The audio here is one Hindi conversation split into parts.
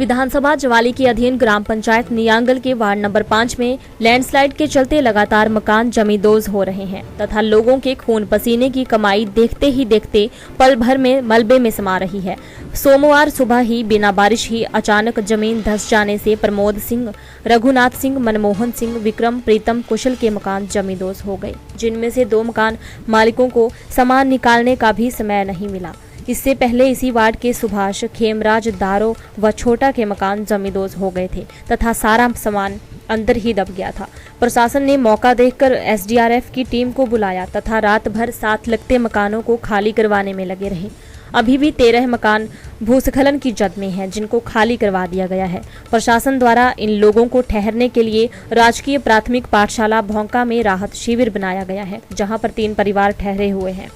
विधानसभा जवाली के अधीन ग्राम पंचायत नियांगल के वार्ड नंबर 5 में लैंडस्लाइड के चलते लगातार मकान जमींदोज हो रहे हैं तथा लोगों के खून पसीने की कमाई देखते ही देखते पल भर में मलबे में समा रही है। सोमवार सुबह ही बिना बारिश ही अचानक जमीन धंस जाने से प्रमोद सिंह, रघुनाथ सिंह, मनमोहन सिंह, विक्रम, प्रीतम, कुशल के मकान जमींदोज हो गए, जिनमें से 2 मकान मालिकों को सामान निकालने का भी समय नहीं मिला। इससे पहले इसी वार्ड के सुभाष, खेमराज, दारो व छोटा के मकान जमींदोज हो गए थे तथा सारा सामान अंदर ही दब गया था। प्रशासन ने मौका देखकर एसडीआरएफ की टीम को बुलाया तथा रात भर साथ लगते मकानों को खाली करवाने में लगे रहे। अभी भी 13 मकान भूस्खलन की जद में हैं, जिनको खाली करवा दिया गया है। प्रशासन द्वारा इन लोगों को ठहरने के लिए राजकीय प्राथमिक पाठशाला भोंका में राहत शिविर बनाया गया है, जहां पर 3 परिवार ठहरे हुए हैं।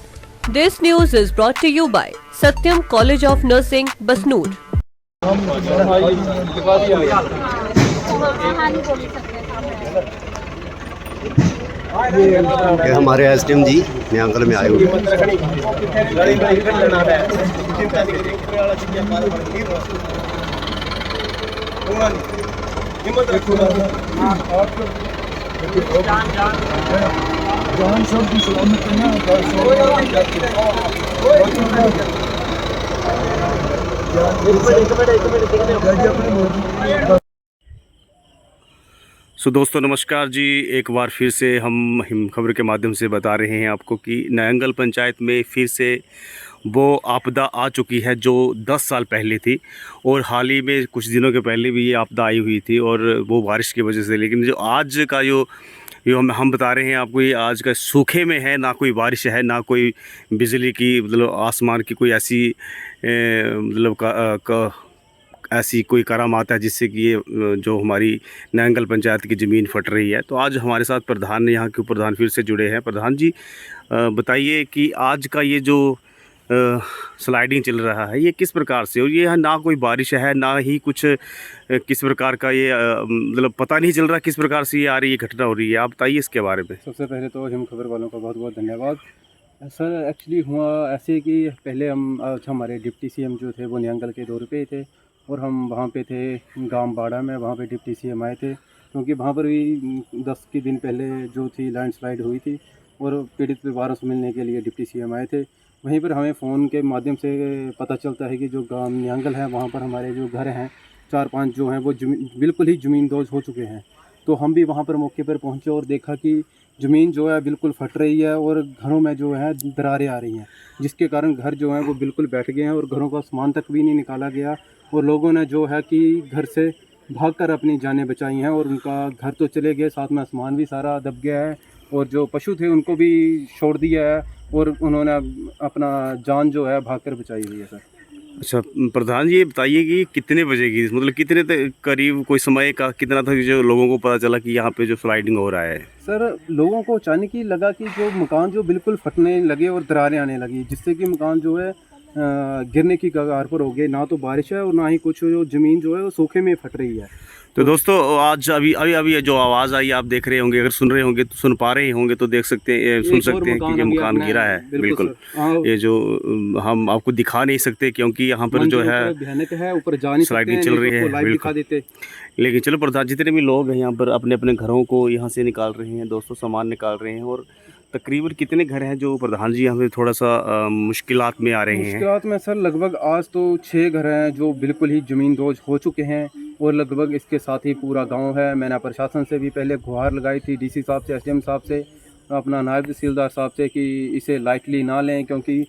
This news is brought to you by Satyam College of Nursing, Basnoor. ये हमारे एसडीएम जी नियांगल में आए हुए दोस्तों नमस्कार जी। एक बार फिर से हम हिम खबर के माध्यम से बता रहे हैं आपको कि नियांगल पंचायत में फिर से वो आपदा आ चुकी है जो 10 साल पहले थी, और हाल ही में कुछ दिनों के पहले भी ये आपदा आई हुई थी और वो बारिश की वजह से। लेकिन जो आज का जो हम बता रहे हैं आपको, ये आज का सूखे में है, ना कोई बारिश है, ना कोई बिजली की मतलब आसमान की कोई ऐसी मतलब ऐसी कोई करामात है जिससे कि ये जो हमारी नियांगल पंचायत की ज़मीन फट रही है। तो आज हमारे साथ प्रधान, यहाँ के प्रधान फिर से जुड़े हैं। प्रधान जी बताइए कि आज का ये जो स्लाइडिंग चल रहा है ये किस प्रकार से, और ये ना कोई बारिश है ना ही कुछ किस प्रकार का ये मतलब पता नहीं चल रहा किस प्रकार से ये आ रही है, घटना हो रही है। आप बताइए इसके बारे में। सबसे पहले तो हिम खबर वालों का बहुत बहुत धन्यवाद। सर एक्चुअली हुआ ऐसे कि पहले हमारे डिप्टी सीएम जो थे वो नियांगल के दौरे पे थे और हम वहाँ पे थे गांव बाड़ा में। वहाँ पे डिप्टी सीएम आए थे क्योंकि वहाँ पर भी 10 के दिन पहले जो थी लैंडस्लाइड हुई थी और पीड़ित परिवारों से मिलने के लिए डिप्टी सीएम आए थे। वहीं पर हमें फ़ोन के माध्यम से पता चलता है कि जो गांव नियांगल है वहाँ पर हमारे जो घर हैं 4-5 जो हैं वो बिल्कुल ही ज़मींदोज़ हो चुके हैं। तो हम भी वहाँ पर मौके पर पहुँचे और देखा कि ज़मीन जो है बिल्कुल फट रही है और घरों में जो है दरारें आ रही हैं, जिसके कारण घर जो हैं वो बिल्कुल बैठ गए हैं और घरों का सामान तक भी नहीं निकाला गया और लोगों ने जो है कि घर से भागकर अपनी जानें बचाई हैं और उनका घर तो चले गए, साथ में सामान भी सारा दब गया है और जो पशु थे उनको भी छोड़ दिया है और उन्होंने अपना जान जो है भागकर बचाई हुई है। सर अच्छा प्रधान जी ये बताइए कि कितने बजे की, मतलब कितने करीब कोई समय का कितना था जो लोगों को पता चला कि यहाँ पे जो स्लाइडिंग हो रहा है? सर लोगों को अचानक ही लगा कि जो मकान जो बिल्कुल फटने लगे और दरारें आने लगी, जिससे कि मकान जो है गिरने की कगार पर हो गए। ना तो बारिश है और ना ही कुछ, जो ज़मीन जो है वो सूखे में फट रही है। तो दोस्तों आज अभी जो आवाज़ आई आप देख रहे होंगे, अगर सुन रहे होंगे तो सुन पा रहे होंगे तो देख सकते हैं, सुन सकते हैं कि ये मकान गिरा है। बिल्कुल ये जो हम आपको दिखा नहीं सकते क्योंकि यहाँ पर जो है ऊपर जा नहीं स्लाइडिंग चल रही है। बिल्कुल, लेकिन चलो प्रधान जितने भी लोग हैं यहाँ पर अपने अपने घरों को यहाँ से निकाल रहे हैं दोस्तों, सामान निकाल रहे हैं। और तकरीबन कितने घर हैं जो प्रधान जी यहाँ पे थोड़ा सा मुश्किलात में आ रहे हैं? मुश्किलात में सर लगभग आज तो 6 घर हैं जो बिल्कुल ही ज़मींदोज़ हो चुके हैं और लगभग इसके साथ ही पूरा गांव है। मैंने प्रशासन से भी पहले गुहार लगाई थी, डीसी साहब से, एसडीएम साहब से, अपना नायब तहसीलदार साहब से कि इसे लाइटली ना लें, क्योंकि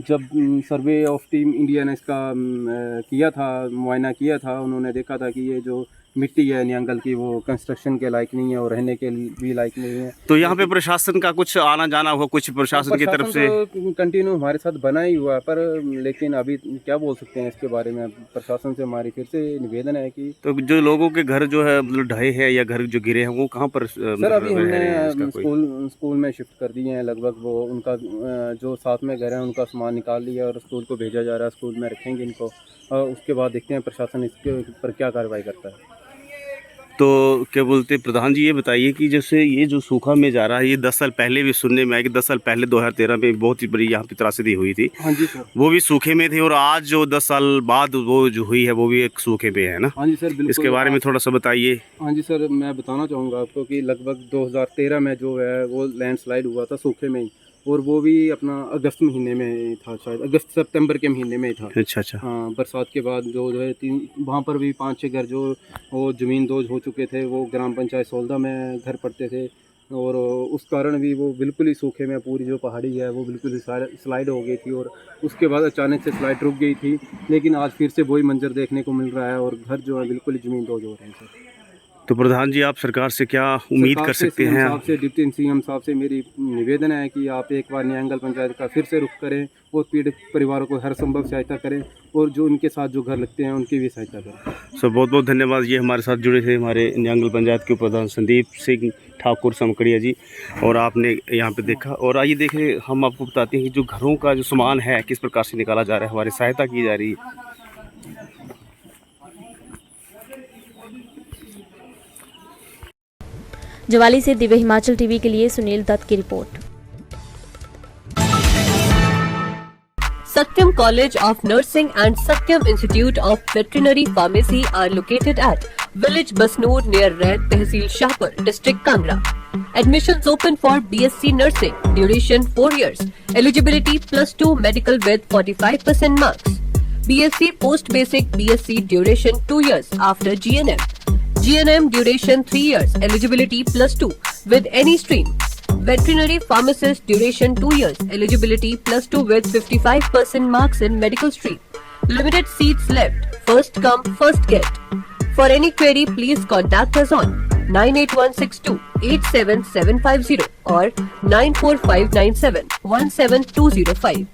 जब सर्वे ऑफ टीम इंडिया ने इसका किया था, मुआयना किया था, उन्होंने देखा था कि ये जो मिट्टी है नियांगल की वो कंस्ट्रक्शन के लायक नहीं है और रहने के भी लायक नहीं है। तो यहाँ पे प्रशासन का कुछ आना जाना हुआ, कुछ प्रशासन की तरफ से तो कंटिन्यू हमारे साथ बना ही हुआ है, पर लेकिन अभी क्या बोल सकते हैं इसके बारे में। प्रशासन से हमारी फिर से निवेदन है कि तो जो लोगों के घर जो है मतलब ढहे हैं या घर जो गिरे हैं वो कहाँ पर? सर अभी हमने स्कूल में शिफ्ट कर दिए हैं लगभग। वो उनका जो साथ में घर है उनका सामान निकाल लिया और स्कूल को भेजा जा रहा है, स्कूल में रखेंगे इनको और उसके बाद देखते हैं प्रशासन इसके पर क्या कार्रवाई करता है। तो क्या बोलते प्रधान जी, ये बताइए कि जैसे ये जो सूखा में जा रहा है, ये 10 साल पहले भी सुनने में आया कि 10 साल पहले 2013 में बहुत ही बड़ी यहाँ पे त्रासदी हुई थी, हाँ जी सर। वो भी सूखे में थे, और आज जो 10 साल बाद वो जो हुई है वो भी एक सूखे में है ना। हाँ जी सर, बिल्कुल। इसके बारे में थोड़ा सा बताइए। हाँ जी सर, मैं बताना चाहूँगा आपको कि लगभग 2013 में जो है वो लैंडस्लाइड हुआ था सूखे में ही, और वो भी अपना अगस्त महीने में था, शायद अगस्त सितंबर के महीने में था। अच्छा अच्छा। हाँ, बरसात के बाद जो है वहाँ पर भी 5-6 घर जो वो ज़मीन दोज हो चुके थे, वो ग्राम पंचायत सोलदा में घर पड़ते थे, और उस कारण भी वो बिल्कुल ही सूखे में पूरी जो पहाड़ी है वो बिल्कुल ही स्लाइड हो गई थी, और उसके बाद अचानक से स्लाइड रुक गई थी। लेकिन आज फिर से वही मंजर देखने को मिल रहा है, और घर जो है बिल्कुल ही ज़मीन दोज हो रहे हैं सर। तो प्रधान जी, आप सरकार से क्या उम्मीद कर सकते हैं? साहब से, डिप्टी सीएम साहब से मेरी निवेदन है कि आप एक बार न्यांगल पंचायत का फिर से रुख करें और पीड़ित परिवारों को हर संभव सहायता करें, और जो उनके साथ जो घर लगते हैं उनकी भी सहायता करें। सर बहुत बहुत धन्यवाद। ये हमारे साथ जुड़े थे हमारे न्यांगल पंचायत के प्रधान संदीप सिंह ठाकुर समकड़िया जी, और आपने यहाँ पे देखा। और आइए देखें, हम आपको बताते हैं कि जो घरों का जो सामान है किस प्रकार से निकाला जा रहा है, हमारी सहायता की जा रही है। ज्वाली से दिव्य हिमाचल टीवी के लिए सुनील दत्त की report. Satyam College of Nursing and Satyam Institute of Veterinary Pharmacy are located at Village Basnoor near Raid, Tehsil Shahpur, District Kangra. Admissions open for BSc Nursing. Duration 4 years. Eligibility +2 medical with 45% marks. BSc Post Basic BSc duration 2 years after GNM. GNM duration 3 years. Eligibility +2 with any stream. Veterinary Pharmacist duration 2 years. Eligibility +2 with 55% marks in medical stream. Limited seats left. First come, first get. For any query, please contact us on 98162 87750 or 94597 17205.